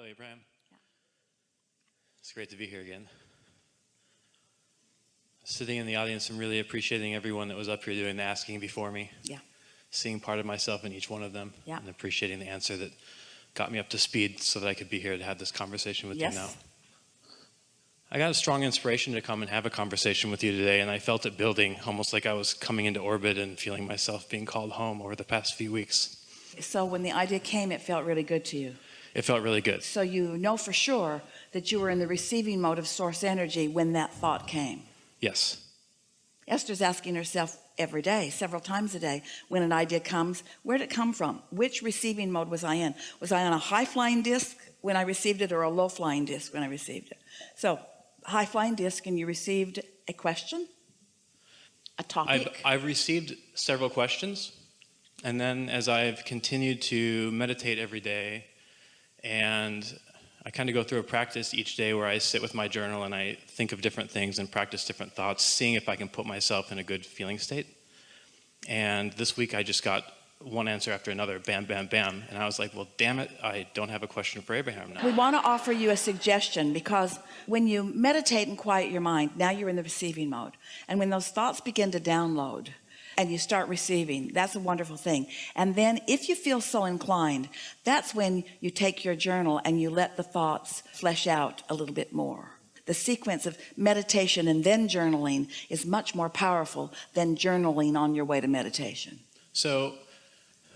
Abraham. Yeah. It's great to be here again. Sitting in the audience, I'm really appreciating everyone that was up here doing the asking before me. Yeah. Seeing part of myself in each one of them. Yeah. And appreciating the answer that got me up to speed so that I could be here to have this conversation with you now. I got a strong inspiration to come and have a conversation with you today, and I felt it building, almost like I was coming into orbit and feeling myself being called home over the past few weeks. So when the idea came, it felt really good to you. It felt really good. So you know for sure that you were in the receiving mode of source energy when that thought came. Yes. Esther's asking herself every day, several times a day, when an idea comes, where did it come from? Which receiving mode was I in? Was I on a high-flying disc when I received it or a low-flying disc when I received it? So high-flying disc, and you received a question, a topic. I've received several questions, and then as I've continued to meditate every day, and I kind of go through a practice each day where I sit with my journal and I think of different things and practice different thoughts, seeing if I can put myself in a good feeling state. And this week I just got one answer after another, bam, bam, bam. And I was like, well, damn it, I don't have a question for Abraham now. We want to offer you a suggestion, because when you meditate and quiet your mind, now you're in the receiving mode. And when those thoughts begin to download and you start receiving, that's a wonderful thing. And then if you feel so inclined, that's when you take your journal and you let the thoughts flesh out a little bit more. The sequence of meditation and then journaling is much more powerful than journaling on your way to meditation. So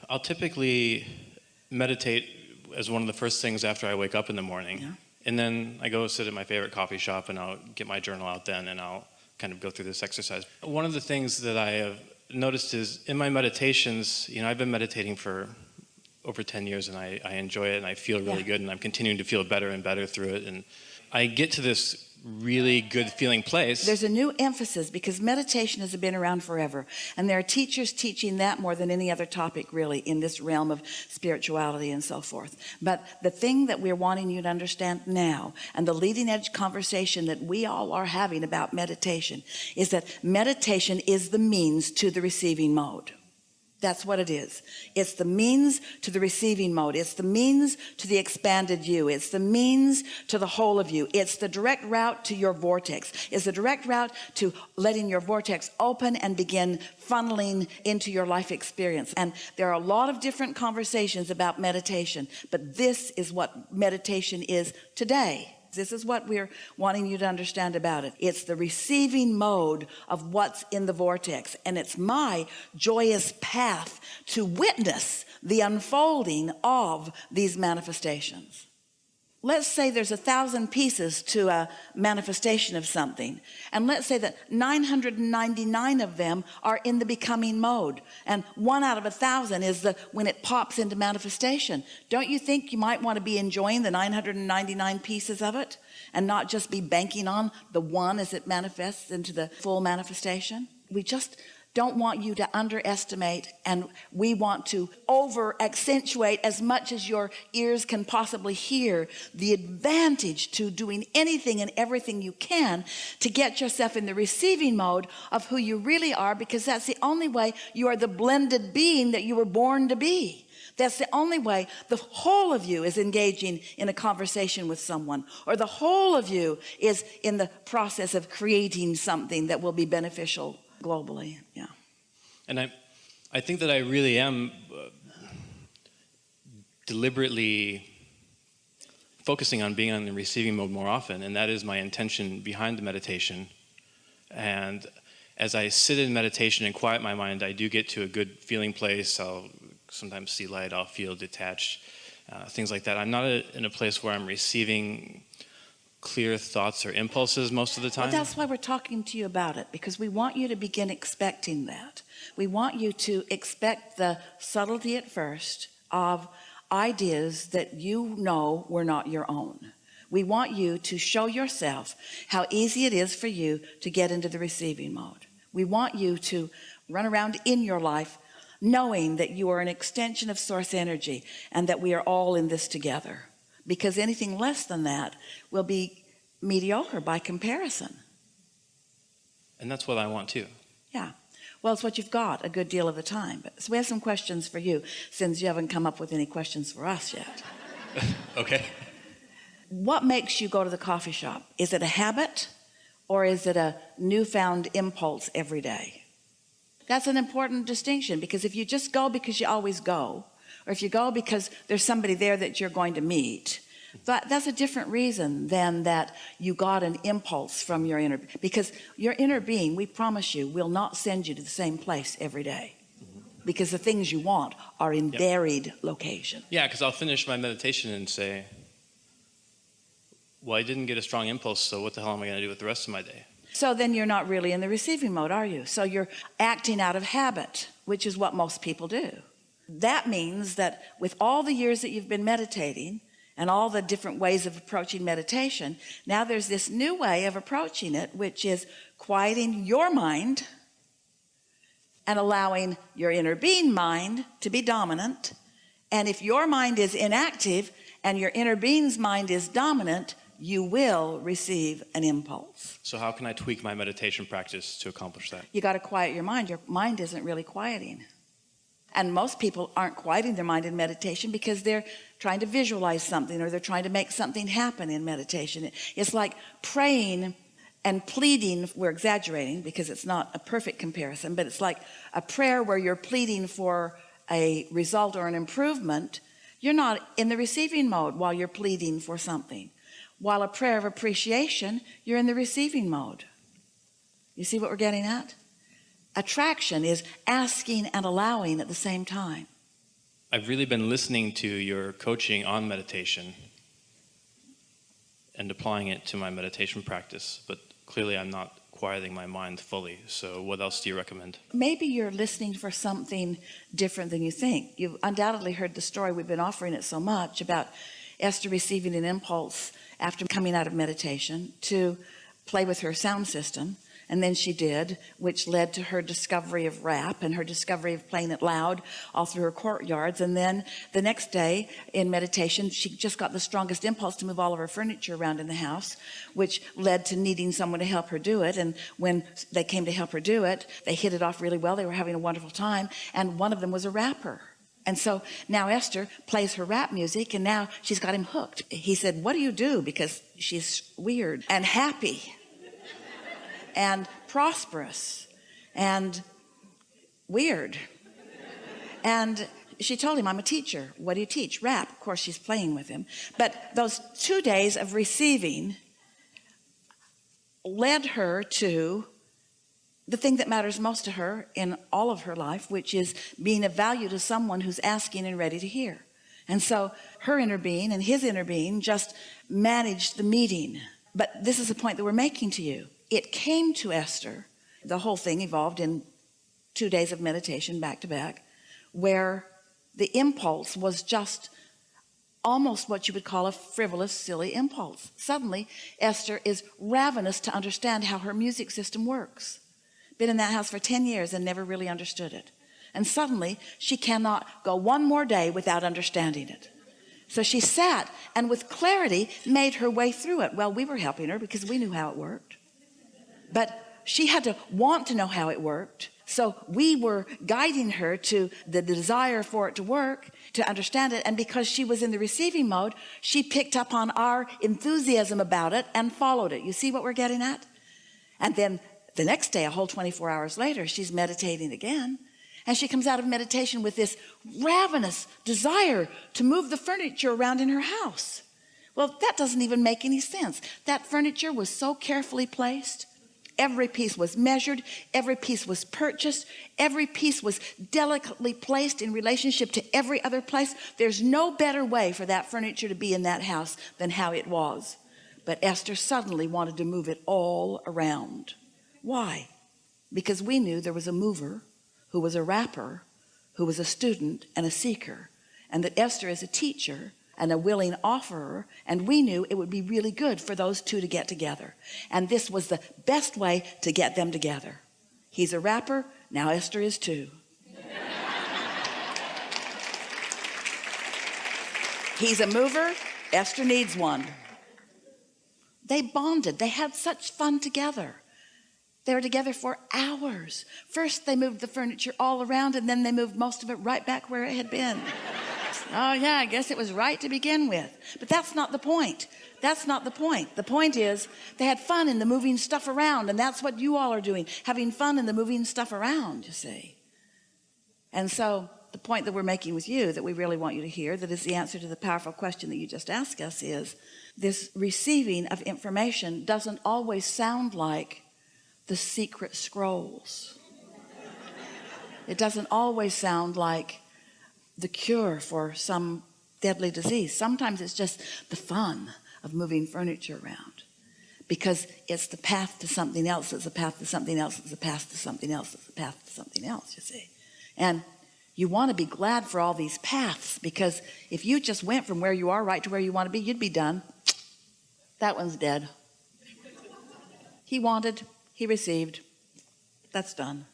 I'll typically meditate as one of the first things after I wake up in the morning. Yeah. And then I go sit at my favorite coffee shop and I'll get my journal out then and I'll kind of go through this exercise. One of the things that I have noticed is in my meditations, I've been meditating for over 10 years and I enjoy it and I feel really good, and I'm continuing to feel better and better through it. And I get to this really good feeling place. There's a new emphasis because meditation has been around forever, and there are teachers teaching that more than any other topic really in this realm of spirituality and so forth. But the thing that we're wanting you to understand now, and the leading edge conversation that we all are having about meditation, is that meditation is the means to the receiving mode. That's what it is. It's the means to the receiving mode. It's the means to the expanded you. It's the means to the whole of you. It's the direct route to your vortex. It's the direct route to letting your vortex open and begin funneling into your life experience. And there are a lot of different conversations about meditation, but this is what meditation is today. This is what we're wanting you to understand about it. It's the receiving mode of what's in the vortex. And it's my joyous path to witness the unfolding of these manifestations. Let's say there's 1,000 pieces to a manifestation of something. And let's say that 999 of them are in the becoming mode. And 1 out of 1,000 is when it pops into manifestation. Don't you think you might want to be enjoying the 999 pieces of it and not just be banking on the one as it manifests into the full manifestation? We just don't want you to underestimate, and we want to over accentuate as much as your ears can possibly hear the advantage to doing anything and everything you can to get yourself in the receiving mode of who you really are, because that's the only way you are the blended being that you were born to be. That's the only way the whole of you is engaging in a conversation with someone, or the whole of you is in the process of creating something that will be beneficial globally. Yeah. And I think that I really am deliberately focusing on being on the receiving mode more often, and that is my intention behind the meditation. And as I sit in meditation and quiet my mind, I do get to a good feeling place. I'll sometimes see light, I'll feel detached, things like that. I'm not in a place where I'm receiving clear thoughts or impulses most of the time. Well, that's why we're talking to you about it, because we want you to begin expecting that. We want you to expect the subtlety at first of ideas that you know were not your own. We want you to show yourself how easy it is for you to get into the receiving mode. We want you to run around in your life knowing that you are an extension of source energy and that we are all in this together. Because anything less than that will be mediocre by comparison. And that's what I want too. Yeah. Well, it's what you've got a good deal of the time. So we have some questions for you, since you haven't come up with any questions for us yet. Okay. What makes you go to the coffee shop? Is it a habit or is it a newfound impulse every day? That's an important distinction, because if you just go because you always go, or if you go because there's somebody there that you're going to meet, that's a different reason than that you got an impulse from your inner, because your inner being, we promise you, will not send you to the same place every day, because the things you want are in varied location. Yeah, because I'll finish my meditation and say, well, I didn't get a strong impulse, so what the hell am I going to do with the rest of my day? So then you're not really in the receiving mode, are you? So you're acting out of habit, which is what most people do. That means that with all the years that you've been meditating and all the different ways of approaching meditation, now there's this new way of approaching it, which is quieting your mind and allowing your inner being mind to be dominant. And if your mind is inactive and your inner being's mind is dominant, you will receive an impulse. So how can I tweak my meditation practice to accomplish that? You got to quiet your mind. Your mind isn't really quieting. And most people aren't quieting their mind in meditation because they're trying to visualize something, or they're trying to make something happen in meditation. It's like praying and pleading. We're exaggerating because it's not a perfect comparison, but it's like a prayer where you're pleading for a result or an improvement. You're not in the receiving mode while you're pleading for something. While a prayer of appreciation, you're in the receiving mode. You see what we're getting at? Attraction is asking and allowing at the same time. I've really been listening to your coaching on meditation and applying it to my meditation practice, but clearly I'm not quieting my mind fully. So what else do you recommend? Maybe you're listening for something different than you think. You've undoubtedly heard the story, we've been offering it so much, about Esther receiving an impulse after coming out of meditation to play with her sound system. And then she did, which led to her discovery of rap and her discovery of playing it loud all through her courtyards. And then the next day in meditation, she just got the strongest impulse to move all of her furniture around in the house, which led to needing someone to help her do it. And when they came to help her do it, they hit it off really well. They were having a wonderful time. And one of them was a rapper. And so now Esther plays her rap music, and now she's got him hooked. He said, what do you do? Because she's weird and happy and prosperous and weird. And she told him, I'm a teacher. What do you teach? Rap. Of course, she's playing with him. But those 2 days of receiving led her to the thing that matters most to her in all of her life, which is being of value to someone who's asking and ready to hear. And so her inner being and his inner being just managed the meeting. But this is the point that we're making to you. It came to Esther, the whole thing evolved in 2 days of meditation back to back, where the impulse was just almost what you would call a frivolous, silly impulse. Suddenly, Esther is ravenous to understand how her music system works. Been in that house for 10 years and never really understood it. And suddenly, she cannot go one more day without understanding it. So she sat and with clarity made her way through it. Well, we were helping her because we knew how it worked. But she had to want to know how it worked. So we were guiding her to the desire for it to work, to understand it. And because she was in the receiving mode, she picked up on our enthusiasm about it and followed it. You see what we're getting at? And then the next day, a whole 24 hours later, she's meditating again. And she comes out of meditation with this ravenous desire to move the furniture around in her house. Well, that doesn't even make any sense. That furniture was so carefully placed. Every piece was measured. Every piece was purchased. Every piece was delicately placed in relationship to every other place. There's no better way for that furniture to be in that house than how it was. But Esther suddenly wanted to move it all around. Why? Because we knew there was a mover who was a rapper, who was a student and a seeker, and that Esther is a teacher and a willing offerer, and we knew it would be really good for those two to get together. And this was the best way to get them together. He's a rapper, now Esther is too. He's a mover, Esther needs one. They bonded, they had such fun together. They were together for hours. First, they moved the furniture all around, and then they moved most of it right back where it had been. Oh, yeah, I guess it was right to begin with. But that's not the point. That's not the point. The point is they had fun in the moving stuff around, and that's what you all are doing, having fun in the moving stuff around, you see. And so the point that we're making with you, that we really want you to hear, that is the answer to the powerful question that you just asked us, is this receiving of information doesn't always sound like the secret scrolls. It doesn't always sound like the cure for some deadly disease. Sometimes it's just the fun of moving furniture around, because it's the path to something else. It's the path to something else. It's the path to something else. It's the path to something else, you see. And you want to be glad for all these paths, because if you just went from where you are right to where you want to be, you'd be done. That one's dead. He wanted, he received. That's done.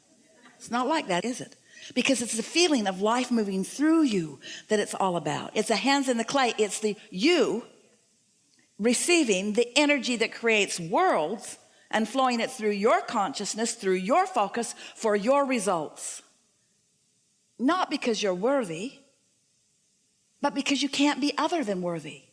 It's not like that, is it? Because it's the feeling of life moving through you that it's all about. It's the hands in the clay. It's the you receiving the energy that creates worlds and flowing it through your consciousness, through your focus for your results. Not because you're worthy, but because you can't be other than worthy.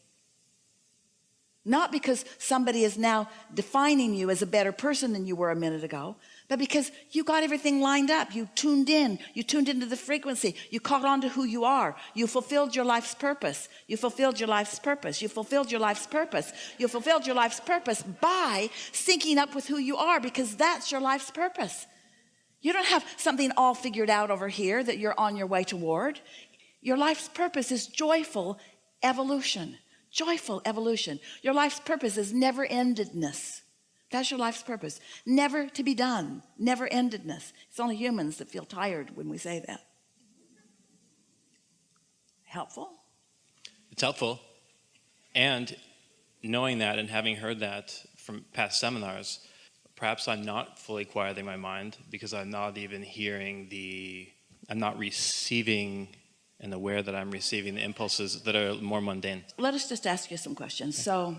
Not because somebody is now defining you as a better person than you were a minute ago, but because you got everything lined up. You tuned into the frequency. You caught on to who you are. You fulfilled your life's purpose. You fulfilled your life's purpose. You fulfilled your life's purpose. You fulfilled your life's purpose by syncing up with who you are, because that's your life's purpose. You don't have something all figured out over here that you're on your way toward. Your life's purpose is joyful evolution. Joyful evolution. Your life's purpose is never-endedness. That's your life's purpose. Never to be done. Never-endedness. It's only humans that feel tired when we say that. Helpful? It's helpful. And knowing that and having heard that from past seminars, perhaps I'm not fully quieting my mind, because I'm not even I'm not receiving and aware that I'm receiving the impulses that are more mundane. Let us just ask you some questions. So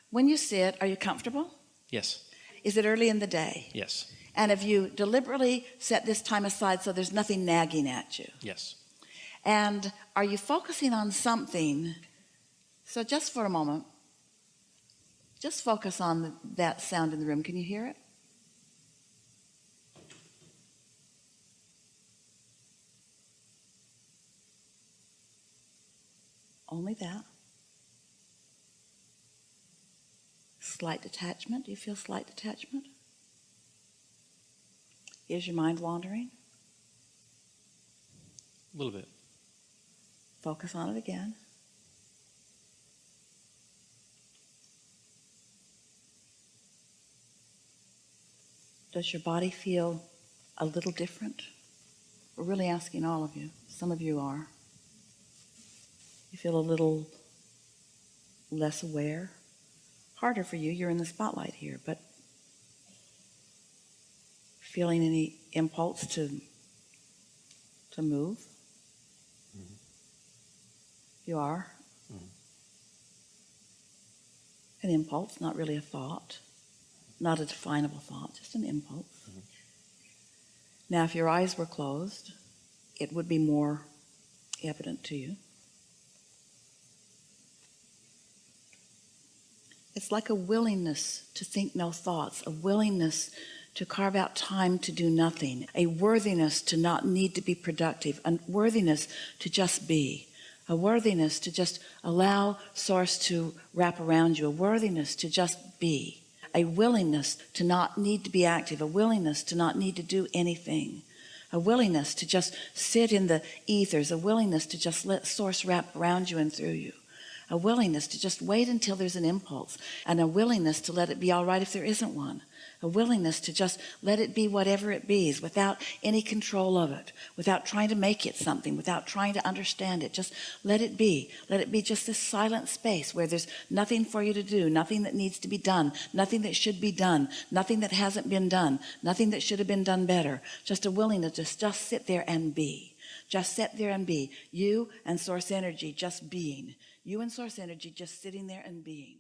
when you sit, are you comfortable? Yes. Is it early in the day? Yes. And have you deliberately set this time aside so there's nothing nagging at you? Yes. And are you focusing on something? So just for a moment, just focus on that sound in the room. Can you hear it? Only that. Slight detachment. Do you feel slight detachment? Is your mind wandering? A little bit. Focus on it again. Does your body feel a little different? We're really asking all of you. Some of you are. You feel a little less aware. Harder for you. You're in the spotlight here, but feeling any impulse to move? Mm-hmm. You are? Mm-hmm. An impulse, not really a thought. Not a definable thought, just an impulse. Mm-hmm. Now, if your eyes were closed, it would be more evident to you. It's like a willingness to think no thoughts, a willingness to carve out time to do nothing, a worthiness to not need to be productive, a worthiness to just be, a worthiness to just allow Source to wrap around you, a worthiness to just be, a willingness to not need to be active, a willingness to not need to do anything, a willingness to just sit in the ethers, a willingness to just let Source wrap around you and through you. A willingness to just wait until there's an impulse, and a willingness to let it be all right if there isn't one. A willingness to just let it be whatever it be, without any control of it, without trying to make it something, without trying to understand it. Just let it be. Let it be just this silent space where there's nothing for you to do, nothing that needs to be done, nothing that should be done, nothing that hasn't been done, nothing that should have been done better. Just a willingness to just sit there and be. Just sit there and be. You and Source Energy just being. You and Source Energy just sitting there and being.